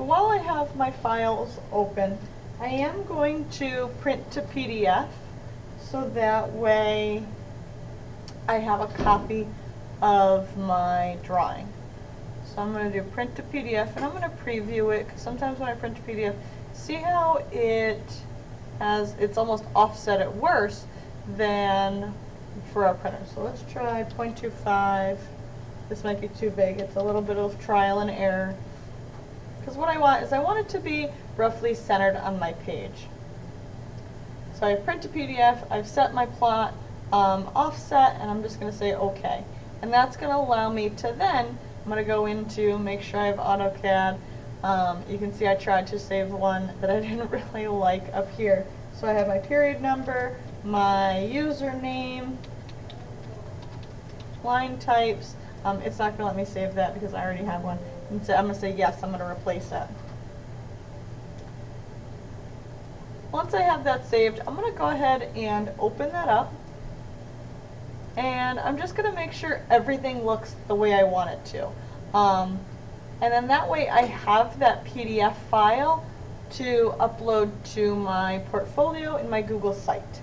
So while I have my files open, I am going to print to PDF so that way I have a copy of my drawing. So I'm going to do print to PDF, and I'm going to preview it, because sometimes when I print to PDF, see how it's almost offset at worse than for our printer. So let's try 0.25. This might be too big. It's a little bit of trial and error. Because what I want is I want it to be roughly centered on my page. So I print to PDF, I've set my plot offset, and I'm just going to say OK. And that's going to allow me to then, I'm going to go into make sure I have AutoCAD. You can see I tried to save one that I didn't really like up here. So I have my period number, my username, line types. It's not going to let me save that because I already have one. And so I'm going to say yes, I'm going to replace that. Once I have that saved, I'm going to go ahead and open that up. And I'm just going to make sure everything looks the way I want it to. And then that way I have that PDF file to upload to my portfolio in my Google site.